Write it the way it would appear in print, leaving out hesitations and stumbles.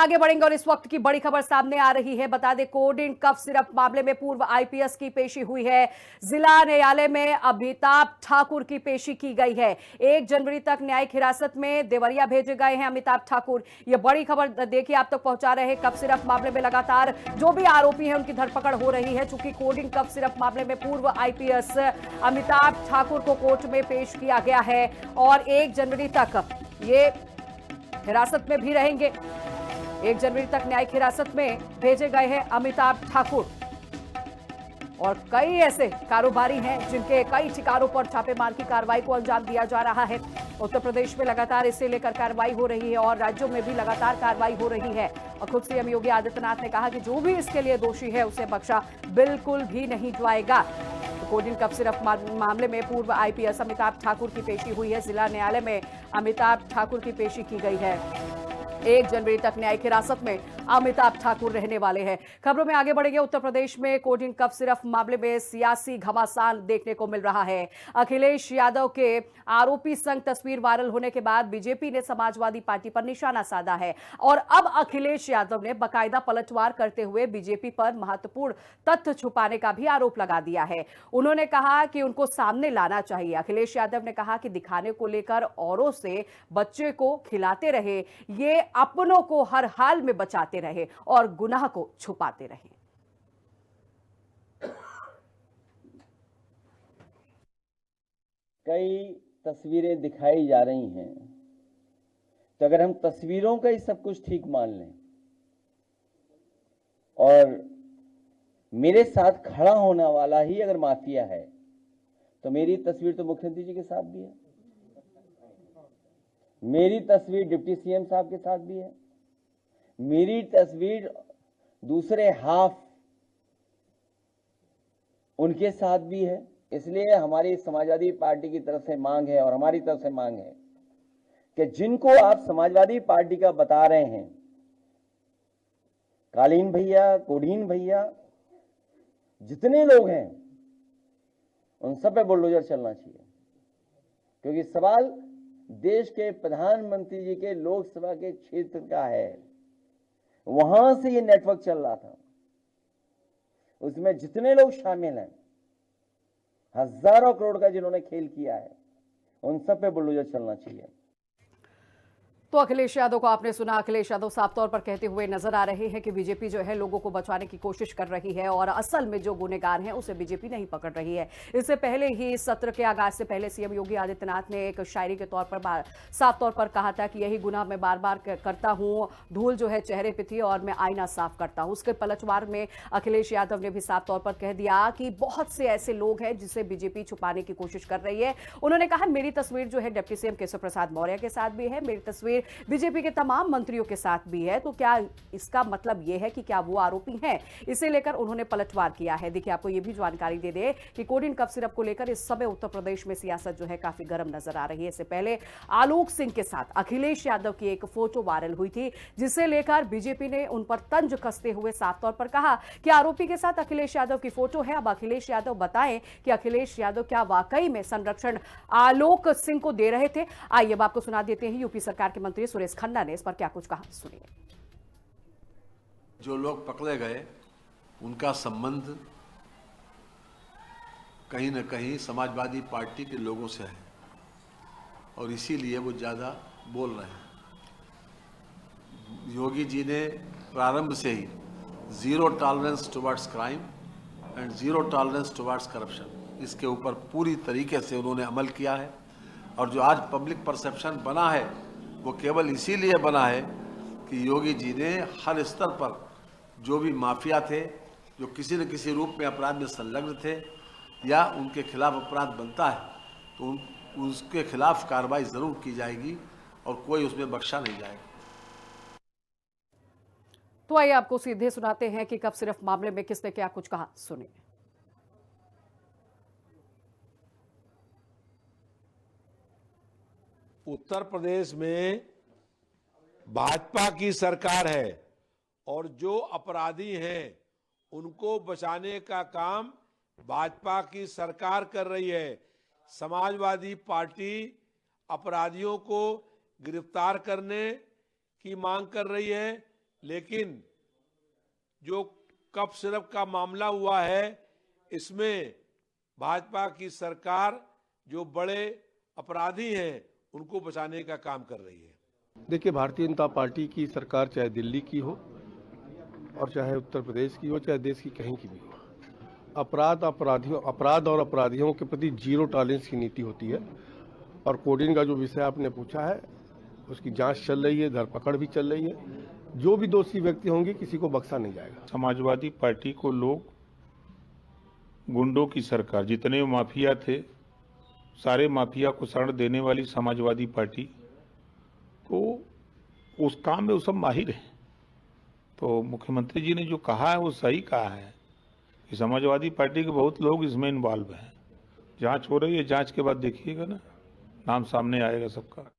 आगे बढ़ेंगे और इस वक्त की बड़ी खबर सामने आ रही है। बता दें, कोडिन कफ सिरप मामले में पूर्व आईपीएस की पेशी हुई है। जिला न्यायालय में अमिताभ ठाकुर की पेशी की गई है। 1 जनवरी तक न्यायिक हिरासत में देवरिया भेजे गए हैं अमिताभ ठाकुर। यह बड़ी खबर देखिए आप तक पहुंचा रहे हैं। कफ सिरप मामले में लगातार जो भी आरोपी हैं उनकी धरपकड़ हो रही है। चूंकि कोडिन कफ सिरप मामले में पूर्व आईपीएस अमिताभ ठाकुर को कोर्ट में पेश किया गया है और 1 जनवरी तक ये हिरासत में भी रहेंगे। 1 जनवरी तक न्यायिक हिरासत में भेजे गए हैं अमिताभ ठाकुर। और कई ऐसे कारोबारी हैं जिनके कई ठिकानों पर छापेमार की कार्रवाई को अंजाम दिया जा रहा है। उत्तर प्रदेश में लगातार इसे लेकर कार्रवाई हो रही है और राज्यों में भी लगातार कार्रवाई हो रही है। और खुद सीएम योगी आदित्यनाथ ने कहा कि जो भी इसके लिए दोषी है उसे बख्शा बिल्कुल भी नहीं जाएगा। तो कोडिन कफ सिरप मामले में पूर्व आईपीएस अमिताभ ठाकुर की पेशी हुई है। जिला न्यायालय में अमिताभ ठाकुर की पेशी की गई है। 1 जनवरी तक न्यायिक हिरासत में अमिताभ ठाकुर रहने वाले हैं। खबरों में आगे बढ़ेंगे। उत्तर प्रदेश में कोडिन कफ सिरप मामले में सियासी घमासान देखने को मिल रहा है। अखिलेश यादव के आरोपी संग तस्वीर वायरल होने के बाद बीजेपी ने समाजवादी पार्टी पर निशाना साधा है और अब अखिलेश यादव ने बाकायदा पलटवार करते हुए बीजेपी पर महत्वपूर्ण तथ्य छुपाने का भी आरोप लगा दिया है। उन्होंने कहा कि उनको सामने लाना चाहिए। अखिलेश यादव ने कहा कि दिखाने को लेकर औरों से बच्चे को खिलाते रहे, ये अपनों को हर हाल में बचाते रहे और गुनाह को छुपाते रहे। कई तस्वीरें दिखाई जा रही हैं, तो अगर हम तस्वीरों का ही सब कुछ ठीक मान लें और मेरे साथ खड़ा होने वाला ही अगर माफिया है, तो मेरी तस्वीर तो मुख्यमंत्री जी के साथ भी है, मेरी तस्वीर डिप्टी सीएम साहब के साथ भी है, मेरी तस्वीर दूसरे हाफ उनके साथ भी है। इसलिए हमारी समाजवादी पार्टी की तरफ से मांग है और हमारी तरफ से मांग है कि जिनको आप समाजवादी पार्टी का बता रहे हैं, कालीन भैया, कोडीन भैया, जितने लोग हैं उन सब पे बुलडोजर चलना चाहिए। क्योंकि सवाल देश के प्रधानमंत्री जी के लोकसभा के क्षेत्र का है, वहां से ये नेटवर्क चल रहा था। उसमें जितने लोग शामिल हैं, हजारों करोड़ का जिन्होंने खेल किया है, उन सब पे बुलडोजर चलना चाहिए। तो अखिलेश यादव को आपने सुना। अखिलेश यादव साफ तौर पर कहते हुए नजर आ रहे हैं कि बीजेपी जो है लोगों को बचाने की कोशिश कर रही है और असल में जो गुनहगार हैं उसे बीजेपी नहीं पकड़ रही है। इससे पहले ही सत्र के आगाज से पहले सीएम योगी आदित्यनाथ ने एक शायरी के तौर पर साफ तौर पर कहा था कि यही गुनाह मैं बार बार करता हूं, धूल जो है चेहरे पे थी और मैं आईना साफ करता हूं। उसके पलटवार में अखिलेश यादव ने भी साफ तौर पर कह दिया कि बहुत से ऐसे लोग हैं जिसे बीजेपी छुपाने की कोशिश कर रही है। उन्होंने कहा मेरी तस्वीर जो है डिप्टी सीएम केशव प्रसाद मौर्य के साथ भी है, मेरी तस्वीर बीजेपी के तमाम मंत्रियों के साथ भी है। तो क्या इसका मतलब यह है कि क्या वो आरोपी हैं? इसे लेकर उन्होंने पलटवार किया है। देखिए आपको यह भी जानकारी दे दे कि कोडिन कफ सिरप को लेकर इस समय उत्तर प्रदेश में सियासत जो है काफी गर्म नजर आ रही है। इससे पहले आलोक सिंह के साथ अखिलेश यादव की एक फोटो वायरल हुई थी, जिसे लेकर बीजेपी ने उन पर तंज कसते हुए साफ तौर पर कहा कि आरोपी के साथ अखिलेश यादव की फोटो है। अब अखिलेश यादव बताएं कि अखिलेश यादव क्या वाकई में संरक्षण आलोक सिंह को दे रहे थे। आइए अब आपको सुना देते हैं यूपी सरकार के मंत्री सुरेश खन्ना ने इस पर क्या कुछ कहा, सुनिए। जो लोग पकड़े गए उनका संबंध कहीं न कहीं समाजवादी पार्टी के लोगों से है और इसीलिए वो ज़्यादा बोल रहे हैं। योगी जी ने प्रारंभ से ही zero tolerance towards crime and zero tolerance towards corruption, इसके ऊपर पूरी तरीके से उन्होंने अमल किया है। और जो आज पब्लिक परसेप्शन बना है वो केवल इसीलिए बना है कि योगी जी ने हर स्तर पर जो भी माफिया थे, जो किसी न किसी रूप में अपराध में संलग्न थे या उनके खिलाफ अपराध बनता है, तो उसके खिलाफ कार्रवाई जरूर की जाएगी और कोई उसमें बख्शा नहीं जाएगा। तो आइए आपको सीधे सुनाते हैं कि कफ सिरप मामले में किसने क्या कुछ कहा, सुनिए। उत्तर प्रदेश में भाजपा की सरकार है और जो अपराधी हैं उनको बचाने का काम भाजपा की सरकार कर रही है। समाजवादी पार्टी अपराधियों को गिरफ्तार करने की मांग कर रही है, लेकिन जो कफ सिरप का मामला हुआ है, इसमें भाजपा की सरकार जो बड़े अपराधी हैं उनको बचाने का काम कर रही है। देखिए, भारतीय जनता पार्टी की सरकार चाहे दिल्ली की हो और चाहे उत्तर प्रदेश की हो, चाहे देश की कहीं की भी हो, अपराध और अपराधियों के प्रति जीरो टॉलरेंस की नीति होती है। और कोडिन का जो विषय आपने पूछा है, उसकी जांच चल रही है, धरपकड़ भी चल रही है। जो भी दोषी व्यक्ति होंगे, किसी को बख्शा नहीं जाएगा। समाजवादी पार्टी को लोग गुंडों की सरकार, जितने माफिया थे सारे माफिया को शरण देने वाली समाजवादी पार्टी को उस काम में वो सब माहिर है। तो मुख्यमंत्री जी ने जो कहा है वो सही कहा है कि समाजवादी पार्टी के बहुत लोग इसमें इन्वॉल्व हैं। जांच हो रही है, जांच के बाद देखिएगा ना, नाम सामने आएगा सबका।